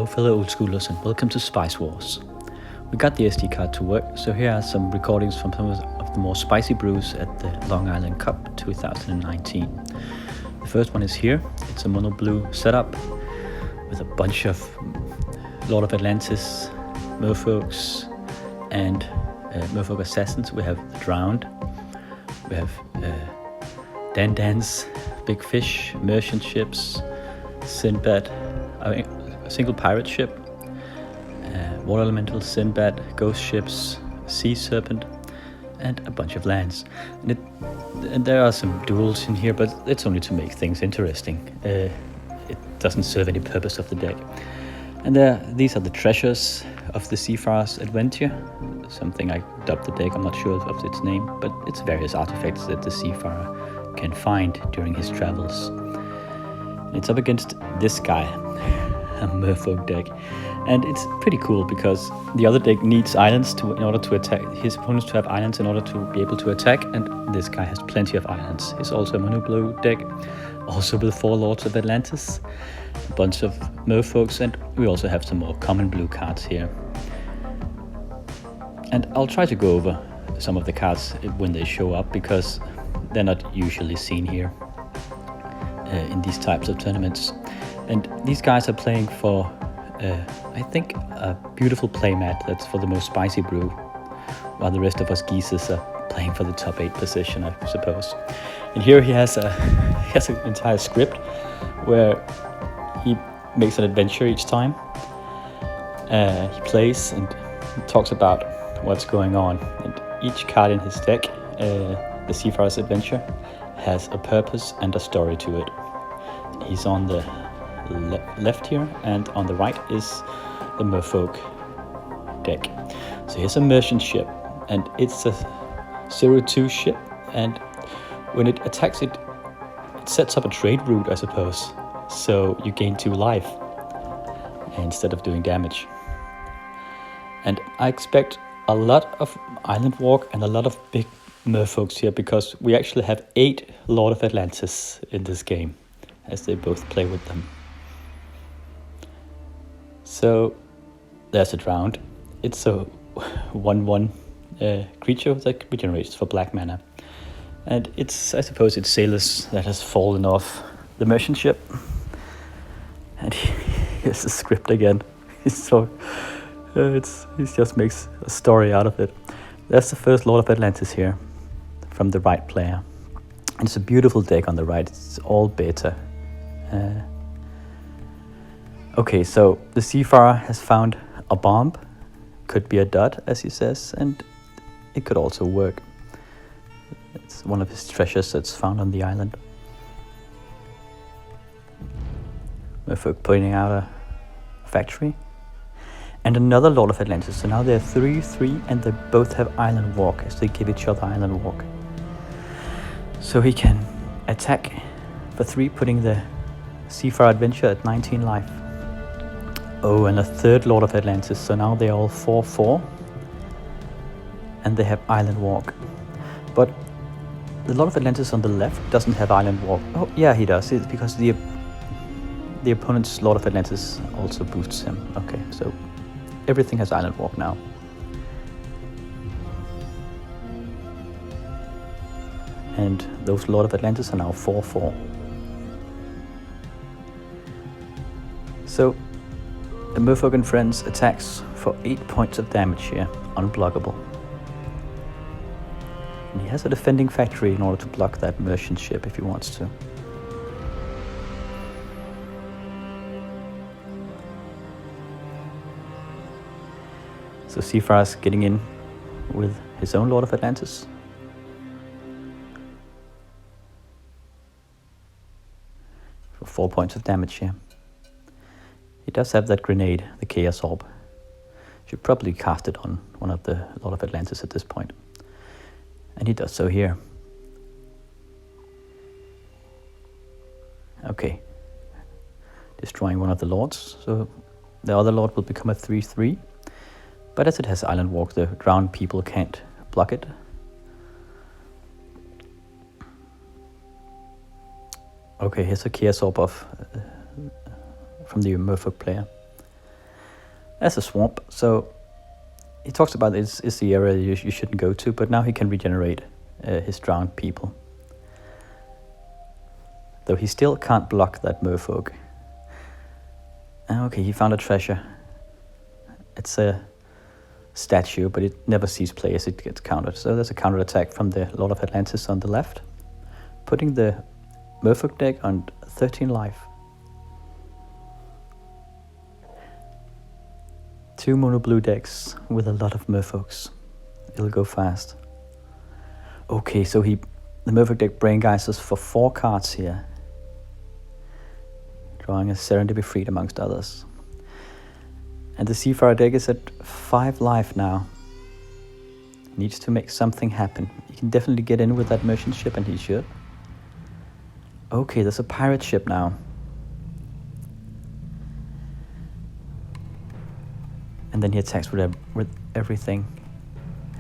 Hello fellow old schoolers and welcome to Spice Wars. We got the SD card to work, so here are some recordings from some of the more spicy brews at the Long Island Cup 2019. The first one is here. It's a mono blue setup with a bunch of Lord of Atlantis, Merfolks and Merfolk Assassins. We have the Drowned, we have Dan's, Big Fish, Merchant Ships, Sinbad, a single pirate ship, Water Elemental, Sinbad, Ghost Ships, Sea Serpent, and a bunch of lands. And there are some duels in here, but it's only to make things interesting. It doesn't serve any purpose of the deck. And these are the treasures of the Seafarers adventure, something I dubbed the deck, I'm not sure of its name, but it's various artifacts that the Seafarer can find during his travels. And it's up against this guy, a Merfolk deck. And it's pretty cool because the other deck needs islands in order to attack. His opponents to have islands in order to be able to attack, and this guy has plenty of islands. He's also a mono blue deck, also with 4 Lords of Atlantis, a bunch of Merfolks, and we also have some more common blue cards here. And I'll try to go over some of the cards when they show up, because they're not usually seen here in these types of tournaments. And these guys are playing for, I think, a beautiful playmat that's for the most spicy brew, while the rest of us geezers are playing for the top 8 position, I suppose. And here he has an entire script where he makes an adventure each time. He plays and talks about what's going on. And each card in his deck, the Seafarers adventure, has a purpose and a story to it. He's on the left here, and on the right is the Merfolk deck. So here's a merchant ship, and it's a 0-2 ship, and when it attacks it sets up a trade route, I suppose, so you gain 2 life instead of doing damage. And I expect a lot of island walk and a lot of big Merfolks here, because we actually have 8 Lord of Atlantis in this game, as they both play with them. So there's a Drowned. It's a 1/1 creature that regenerates for black mana. And I suppose it's sailors that has fallen off the merchant ship. And here's the script again. He just makes a story out of it. That's the first Lord of Atlantis here, from the right player. And it's a beautiful deck on the right. It's all beta. Okay, so the Seafarer has found a bomb. Could be a dud, as he says, and it could also work. It's one of his treasures that's found on the island. Merfolk pointing out a factory. And another Lord of Atlantis. So now they're 3/3, and they both have island walk, as they give each other island walk. So he can attack for 3, putting the Seafarer adventure at 19 life. Oh, and a third Lord of Atlantis. So now they're all 4/4, and they have island walk. But the Lord of Atlantis on the left doesn't have island walk. Oh, yeah, he does. It's because the opponent's Lord of Atlantis also boosts him. Okay, so everything has island walk now. And those Lord of Atlantis are now 4/4. So the Merfolk and Friends attacks for 8 points of damage here, unblockable. And he has a defending factory in order to block that merchant ship if he wants to. So Seafarer's getting in with his own Lord of Atlantis. For 4 points of damage here. He does have that grenade, the Chaos Orb. Should probably cast it on one of the Lord of Atlantis at this point. And he does so here. Okay. Destroying one of the Lords. So the other Lord will become a 3/3. But as it has island walk, the drowned people can't block it. Okay, here's a Chaos Orb from the Merfolk player. That's a swamp, so he talks about it's the area you shouldn't go to, but now he can regenerate his drowned people. Though he still can't block that merfolk. Okay, he found a treasure. It's a statue, but it never sees play as it gets countered. So there's a counter attack from the Lord of Atlantis on the left, putting the Merfolk deck on 13 life. 2 mono blue decks with a lot of Merfolks. It'll go fast. Okay, so the Merfolk deck brain geisters for 4 cards here. Drawing a Serendipity Freed amongst others. And the Seafarer deck is at 5 life now. Needs to make something happen. He can definitely get in with that merchant ship, and he should. Okay, there's a pirate ship now. And then he attacks with everything,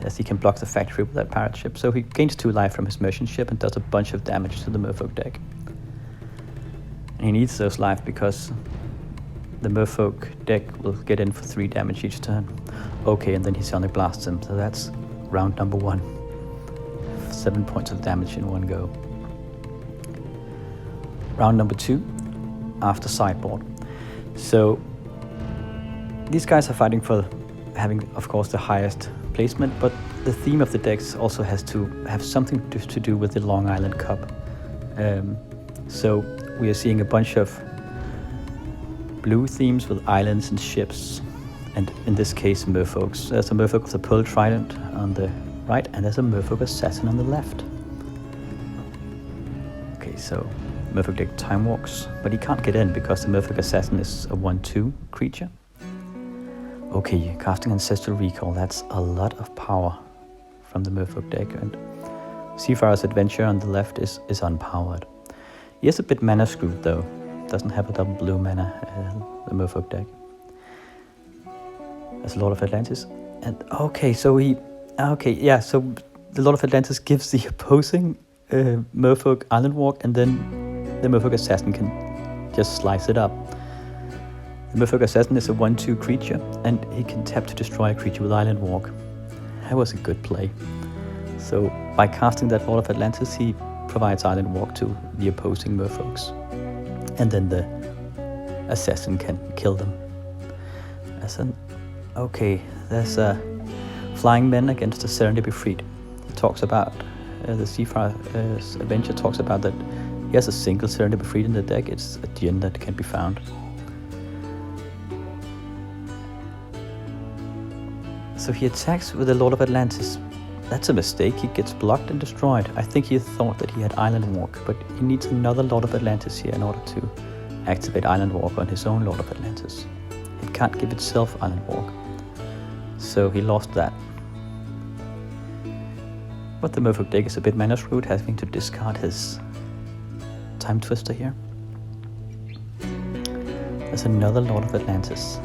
as he can block the factory with that pirate ship. So he gains 2 life from his merchant ship and does a bunch of damage to the Merfolk deck. And he needs those life because the Merfolk deck will get in for 3 damage each turn. Okay, and then he sonic blasts him, so that's round number 1. 7 points of damage in one go. Round number 2, after sideboard. So these guys are fighting for having, of course, the highest placement, but the theme of the decks also has to have something to do with the Long Island Cup. So we are seeing a bunch of blue themes with islands and ships, and in this case Merfolks. There's a Merfolk with a Pearl Trident on the right, and there's a Merfolk Assassin on the left. Okay, so Merfolk deck time walks, but he can't get in because the Merfolk Assassin is a 1/2 creature. Okay, casting Ancestral Recall, that's a lot of power from the Merfolk deck, and Seafarers Adventure on the left is unpowered. He is a bit mana screwed though. Doesn't have a double blue mana, the Merfolk deck. There's Lord of Atlantis. And okay, so so the Lord of Atlantis gives the opposing Merfolk Island Walk, and then the Merfolk Assassin can just slice it up. The Merfolk Assassin is a 1/2 creature, and he can tap to destroy a creature with Island Walk. That was a good play. So by casting that Lord of Atlantis, he provides Island Walk to the opposing Merfolks. And then the assassin can kill them. There's a Flying Men against the Serendipity Freed. It talks about, the Seafarer's Adventure talks about that he has a single Serendipity Freed in the deck. It's a djinn that can be found. So he attacks with the Lord of Atlantis. That's a mistake. He gets blocked and destroyed. I think he thought that he had Island Walk, but he needs another Lord of Atlantis here in order to activate Island Walk on his own Lord of Atlantis. It can't give itself Island Walk, so he lost that. But the Merfolk deck is a bit mana screwed, having to discard his Time Twister here. There's another Lord of Atlantis.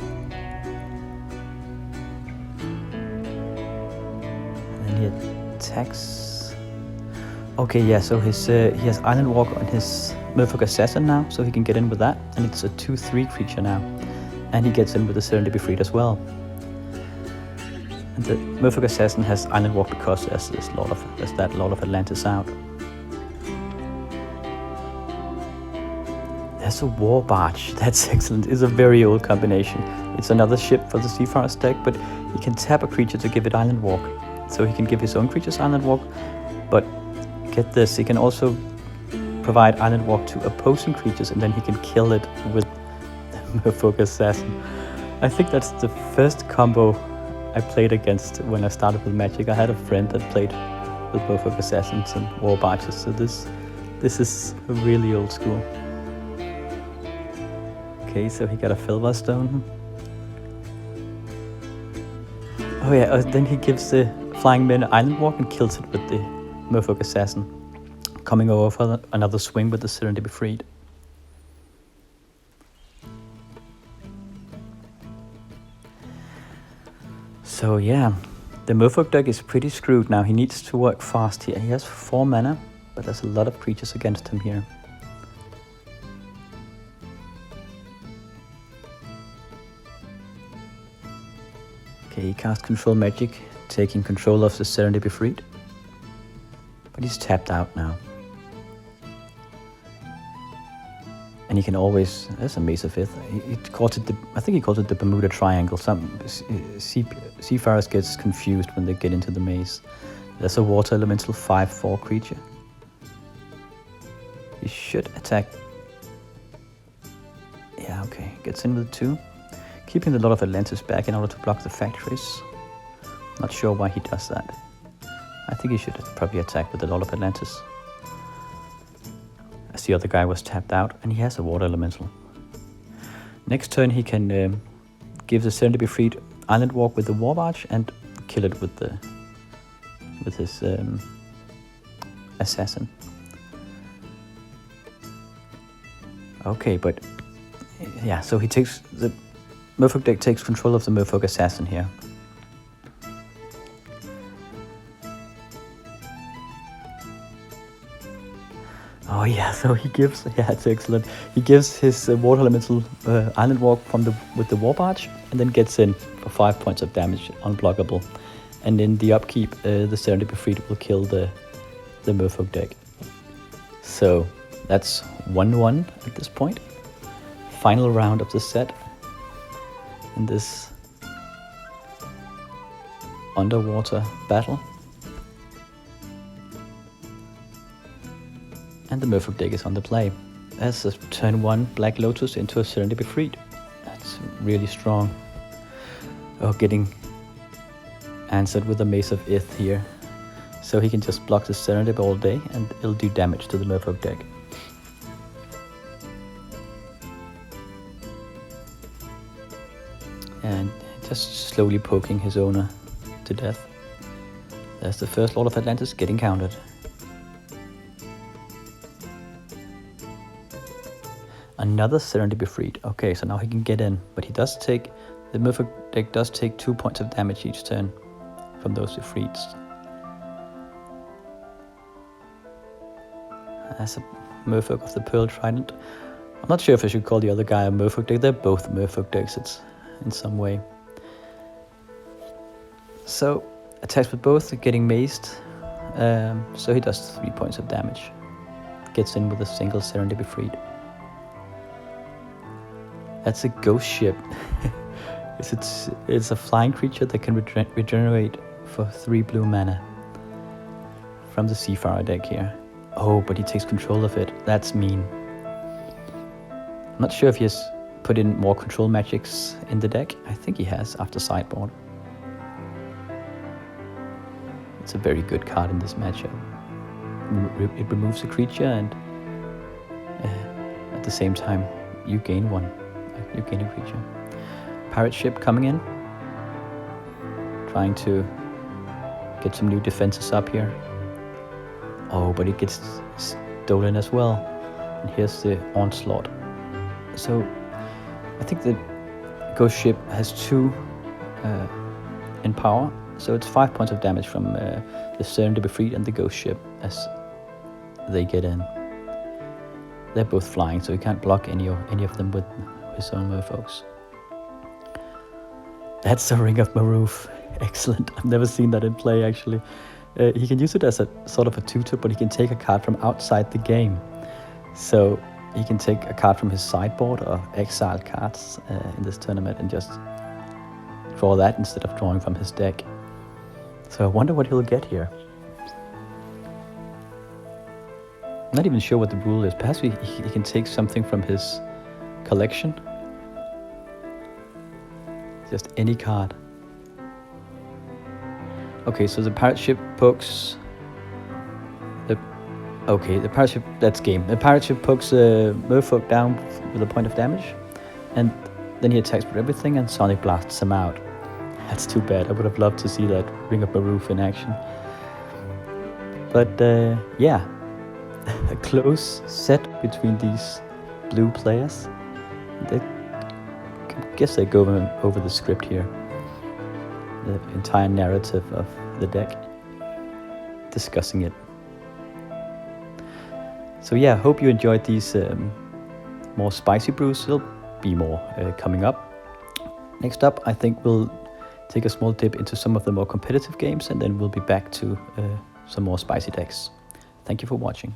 He attacks. Okay, yeah, so he has Island Walk on his Merfolk Assassin now, so he can get in with that, and it's a 2/3 creature now, and he gets in with the Serendipity Freed as well. And the Merfolk Assassin has Island Walk because there's that Lord of Atlantis out. There's a War Barge. That's excellent. It's a very old combination. It's another ship for the Seafarers deck, but he can tap a creature to give it Island Walk. So he can give his own creatures Island Walk, but get this, he can also provide Island Walk to opposing creatures, and then he can kill it with the Merfolk Assassin. I think that's the first combo I played against when I started with Magic. I had a friend that played with Merfolk Assassins and War Barges, so this is really old school. Okay, so he got a Felvar Stone. Oh yeah, then he gives the Flying Men Island Walk and kills it with the Merfolk Assassin, coming over for another swing with the Serendipity Freed. So yeah, the Merfolk deck is pretty screwed now. He needs to work fast here. He has 4 mana, but there's a lot of creatures against him here. Okay, he casts Control Magic, taking control of the Serendipity Freed. But he's tapped out now. And he can always... There's a Mace of Ith. He calls it I think he calls it the Bermuda Triangle. Some Seafarers gets confused when they get into the maze. There's a Water Elemental 5/4 creature. He should attack... Yeah, okay. Gets in with 2. Keeping the Lord of Atlantis back in order to block the factories. Not sure why he does that. I think he should probably attack with the Lord of Atlantis. As the other guy was tapped out, and he has a Water Elemental. Next turn he can give the Serendipity Freed Island Walk with the War Barge and kill it with his Assassin. Okay, but yeah, so he takes the Merfolk deck takes control of the Merfolk Assassin here. Oh yeah, so he gives, yeah, it's excellent. He gives his Water Elemental Island Walk with the War Barge, and then gets in for 5 points of damage, unblockable. And in the upkeep, the Serendipity Freed will kill the Merfolk deck. So that's 1-1 at this point. Final round of the set in this underwater battle. And the Merfolk deck is on the play. As a turn 1 Black Lotus into a Serendipity Freed. That's really strong. Oh, getting answered with a Mace of Ith here. So he can just block the Serendipity all day and it'll do damage to the Merfolk deck. And just slowly poking his owner to death. There's the first Lord of Atlantis getting countered. Another Serendipity Freed. Okay, so now he can get in, but he does take, the Merfolk deck does take 2 points of damage each turn from those two Freeds. That's a Merfolk of the Pearl Trident. I'm not sure if I should call the other guy a Merfolk deck. They're both Merfolk decks, it's in some way. So, attacks with both, getting mazed. So he does 3 points of damage. Gets in with a single Serendipity Freed. That's a ghost ship. It's a flying creature that can regenerate for 3 blue mana from the Seafarer deck here. Oh, but he takes control of it. That's mean. I'm not sure if he has put in more control magics in the deck. I think he has after sideboard. It's a very good card in this matchup. It removes a creature and at the same time you gain one. You gain a creature. Pirate ship coming in. Trying to get some new defenses up here. Oh, but it gets stolen as well. And here's the onslaught. So I think the ghost ship has 2 in power. So it's 5 points of damage from the Serendipity Freed and the ghost ship as they get in. They're both flying, so you can't block any of them with his own Merfolks. That's the Ring of Maroof. Excellent. I've never seen that in play, actually. He can use it as a sort of a tutor, but he can take a card from outside the game. So he can take a card from his sideboard or exile cards in this tournament and just draw that instead of drawing from his deck. So I wonder what he'll get here. I'm not even sure what the rule is. Perhaps he can take something from his collection. Just any card. Okay, so the pirate ship pokes... the pirate ship, that's game. The pirate ship pokes Merfolk down with a point of damage. And then he attacks with everything and Sonic blasts him out. That's too bad. I would have loved to see that Ring of Maroof in action. But yeah, a close set between these blue players. I guess they go over the script here. The entire narrative of the deck. Discussing it. So yeah, hope you enjoyed these more spicy brews. There'll be more coming up. Next up, I think we'll take a small dip into some of the more competitive games, and then we'll be back to some more spicy decks. Thank you for watching.